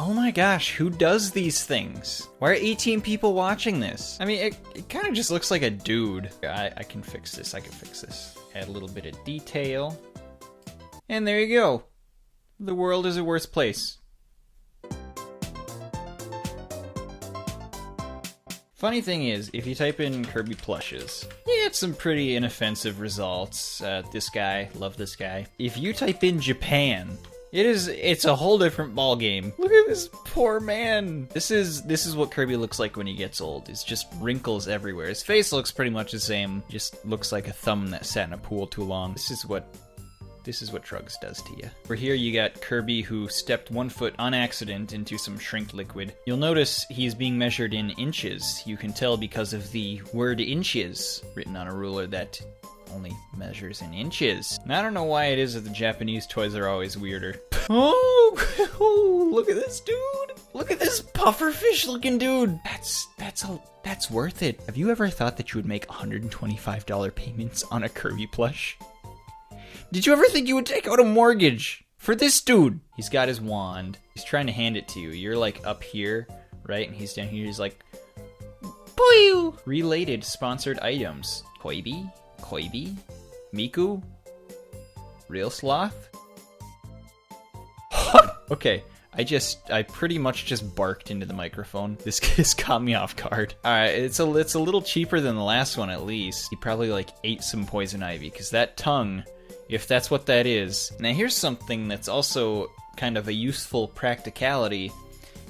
Oh my gosh, who does these things? Why are 18 people watching this? I mean, it kind of just looks like a dude. I can fix this, I can fix this. Add a little bit of detail. And there you go. The world is a worse place. Funny thing is, if you type in Kirby plushes, you get some pretty inoffensive results. This guy, love this guy. If you type in Japan, it's a whole different ball game. Look at this poor man. This is what Kirby looks like when he gets old. It's just wrinkles everywhere. His face looks pretty much the same, just looks like a thumb that sat in a pool too long. This is what Truggs does to you. For here you got Kirby who stepped 1 foot on accident into some shrink liquid. You'll notice he's being measured in inches. You can tell because of the word inches written on a ruler that only measures in inches. And I don't know why it is that the Japanese toys are always weirder. Oh, look at this dude. Look at this pufferfish looking dude. That's worth it. Have you ever thought that you would make $125 payments on a Kirby plush? Did you ever think you would take out a mortgage for this dude? He's got his wand. He's trying to hand it to you. You're like up here, right? And he's down here. He's like, Boyu! Related sponsored items. Koibi? Miku? Real Sloth? Okay. I pretty much just barked into the microphone. This caught me off guard. Alright, it's a little cheaper than the last one at least. He probably like ate some poison ivy, because that tongue, if that's what that is. Now here's something that's also kind of a useful practicality.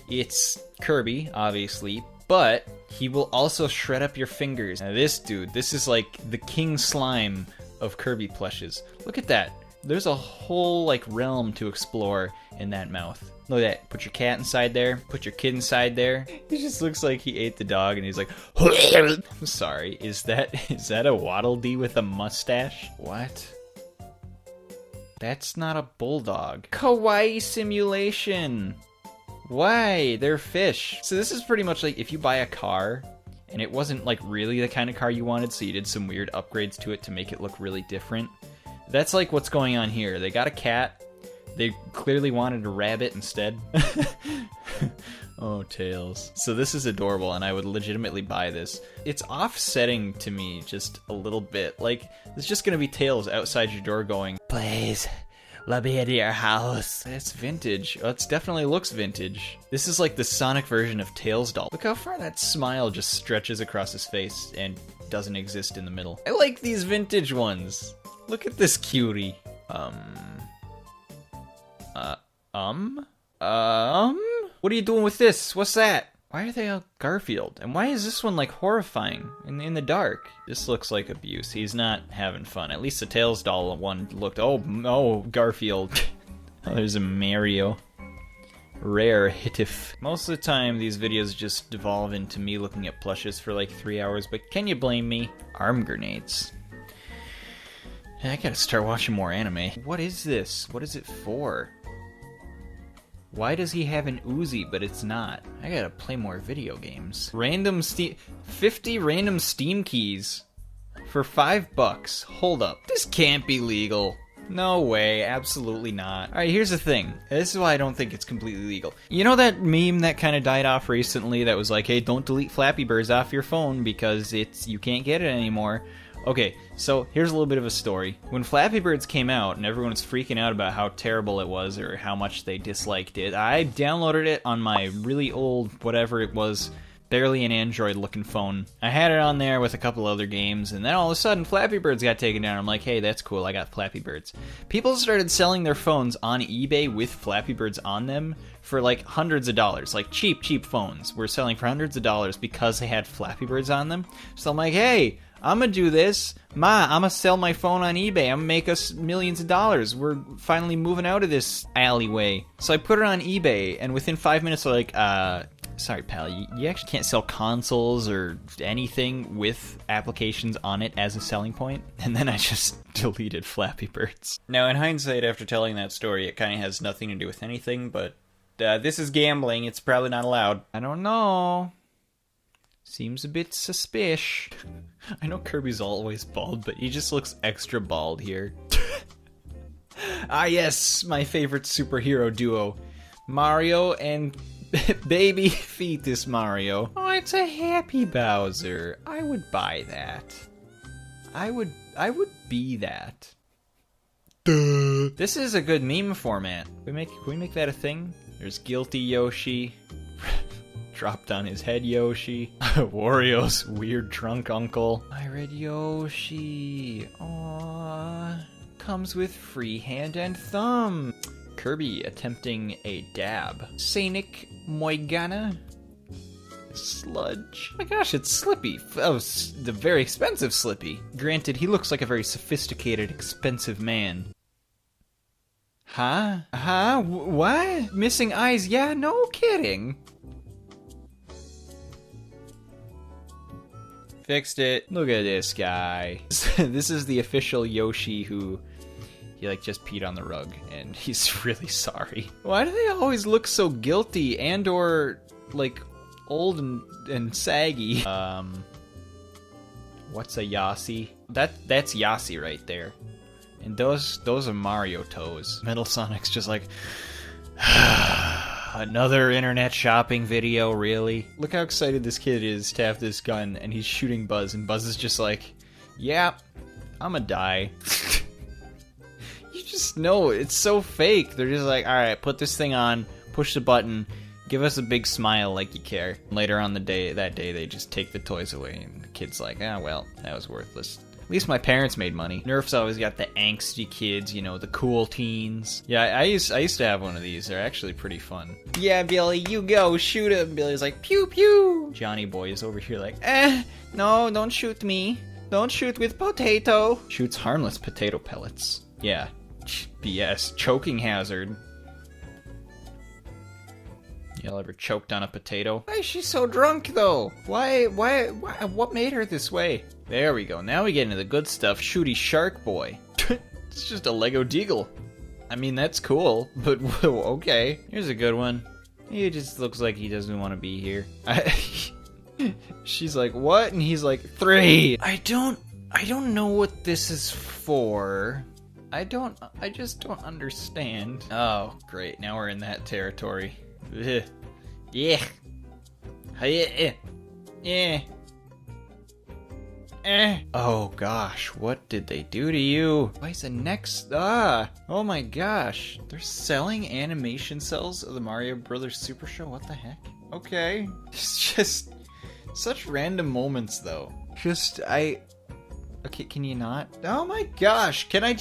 It's Kirby, obviously, but he will also shred up your fingers. Now this dude, this is like the king slime of Kirby plushes. Look at that. There's a whole like realm to explore in that mouth. Look at that. Put your cat inside there. Put your kid inside there. He just looks like he ate the dog and he's like, I'm sorry, is that a Waddle Dee with a mustache? What? That's not a bulldog. Kawaii simulation. Why? They're fish. So this is pretty much like if you buy a car and it wasn't like really the kind of car you wanted, so you did some weird upgrades to it to make it look really different. That's like what's going on here. They got a cat. They clearly wanted a rabbit instead. Oh, Tails. So this is adorable, and I would legitimately buy this. It's offsetting to me just a little bit. Like, it's just gonna be Tails outside your door going, please, let me into your house. It's vintage. Oh, it definitely looks vintage. This is like the Sonic version of Tails doll. Look how far that smile just stretches across his face and doesn't exist in the middle. I like these vintage ones. Look at this cutie. What are you doing with this? What's that? Why are they all Garfield? And why is this one like horrifying in the dark? This looks like abuse. He's not having fun. At least the Tails doll one looked, oh, Garfield. Oh, there's a Mario. Rare Hitif. Most of the time, these videos just devolve into me looking at plushes for like 3 hours, but can you blame me? Arm grenades. I gotta start watching more anime. What is this? What is it for? Why does he have an Uzi, but it's not? I gotta play more video games. 50 random Steam keys for $5. Hold up. This can't be legal. No way, absolutely not. Alright, here's the thing. This is why I don't think it's completely legal. You know that meme that kind of died off recently that was like, hey, don't delete Flappy Birds off your phone because you can't get it anymore? Okay, so here's a little bit of a story. When Flappy Birds came out and everyone was freaking out about how terrible it was or how much they disliked it, I downloaded it on my really old, whatever it was, barely an Android looking phone. I had it on there with a couple other games, and then all of a sudden Flappy Birds got taken down. I'm like, hey, that's cool, I got Flappy Birds. People started selling their phones on eBay with Flappy Birds on them for like hundreds of dollars. Like cheap phones were selling for hundreds of dollars because they had Flappy Birds on them. So I'm like, hey, I'm gonna do this. I'm gonna sell my phone on eBay. I'm gonna make us millions of dollars. We're finally moving out of this alleyway. So I put it on eBay, and within 5 minutes they're like, sorry pal, you actually can't sell consoles or anything with applications on it as a selling point. And then I just deleted Flappy Birds. Now in hindsight, after telling that story, it kind of has nothing to do with anything, but this is gambling. It's probably not allowed. I don't know. Seems a bit suspicious. I know Kirby's always bald, but he just looks extra bald here. Ah yes, my favorite superhero duo. Mario and baby fetus Mario. Oh, it's a happy Bowser. I would buy that. I would be that. Duh. This is a good meme format. Can we make that a thing? There's guilty Yoshi. Dropped on his head Yoshi. Wario's weird drunk uncle. I read Yoshi. Aww. Comes with free hand and thumb. Kirby attempting a dab. Scenic Moigana. Sludge. Oh my gosh, it's Slippy. Oh, the very expensive Slippy. Granted, he looks like a very sophisticated, expensive man. Huh? Huh? What? Missing eyes? Yeah, no kidding. Fixed it. Look at this guy. This is the official Yoshi who... he like just peed on the rug and he's really sorry. Why do they always look so guilty and or like old and saggy? What's a Yossi? That's Yossi right there. And those are Mario toes. Metal Sonic's just like another internet shopping video, really? Look how excited this kid is to have this gun and he's shooting Buzz and Buzz is just like, yeah, I'ma die. You just know, it's so fake. They're just like, alright, put this thing on, push the button, give us a big smile like you care. Later on that day, they just take the toys away, and the kid's like, ah, well, that was worthless. At least my parents made money. Nerf's always got the angsty kids, you know, the cool teens. Yeah, I used to have one of these. They're actually pretty fun. Yeah, Billy, you go, shoot him. Billy's like, pew pew. Johnny Boy is over here like, no, don't shoot me. Don't shoot with potato. Shoots harmless potato pellets. Yeah. BS. Choking hazard. Y'all ever choked on a potato? Why is she so drunk, though? Why, what made her this way? There we go. Now we get into the good stuff. Shooty Shark Boy. It's just a Lego Deagle. I mean, that's cool, but okay. Here's a good one. He just looks like he doesn't want to be here. She's like, what? And he's like, 3. I don't know what this is for. I just don't understand. Oh, great. Now we're in that territory. Ugh. Yeah. Yeah. Oh gosh, what did they do to you? Why is the next? Oh my gosh. They're selling animation cells of the Mario Brothers Super Show? What the heck? Okay. It's just such random moments though. Okay, can you not? Oh my gosh, can I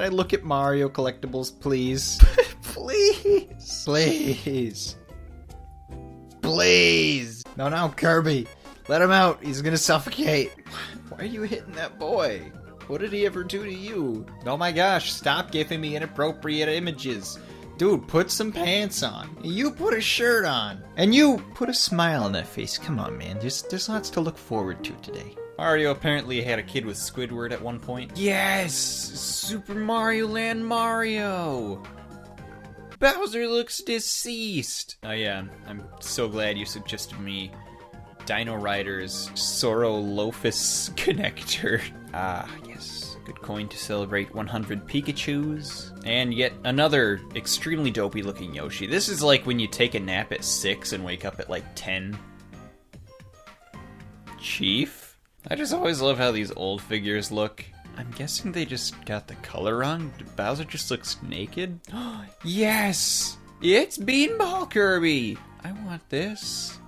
look at Mario collectibles, please? Please. Please. Please. No, Kirby. Let him out. He's gonna suffocate. Why are you hitting that boy? What did he ever do to you? Oh my gosh, stop giving me inappropriate images. Dude, put some pants on. You put a shirt on. And you put a smile on that face. Come on, man. There's lots to look forward to today. Mario apparently had a kid with Squidward at one point. Yes! Super Mario Land Mario! Bowser looks deceased! Oh yeah, I'm so glad you suggested me Dino Riders Sorolophus connector. Ah, yes. Good coin to celebrate 100 Pikachus. And yet another extremely dopey looking Yoshi. This is like when you take a nap at 6 and wake up at like 10. Chief? I just always love how these old figures look. I'm guessing they just got the color wrong. Bowser just looks naked. Yes! It's Beanball Kirby! I want this.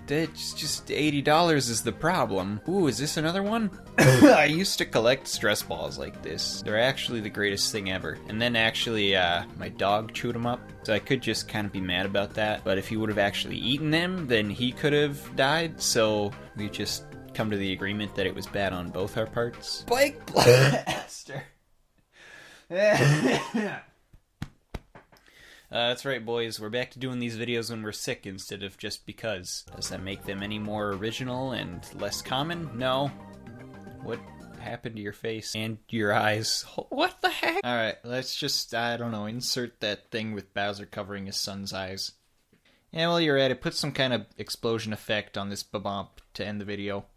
That's just $80 is the problem. Ooh, is this another one? I used to collect stress balls like this. They're actually the greatest thing ever. And then actually, my dog chewed them up. So I could just kind of be mad about that. But if he would have actually eaten them, then he could have died. So we just come to the agreement that it was bad on both our parts. Spike Blaster! That's right, boys. We're back to doing these videos when we're sick instead of just because. Does that make them any more original and less common? No. What happened to your face and your eyes? What the heck? Alright, let's just, I don't know, insert that thing with Bowser covering his son's eyes. And while you're at it, put some kind of explosion effect on this ba-bump to end the video.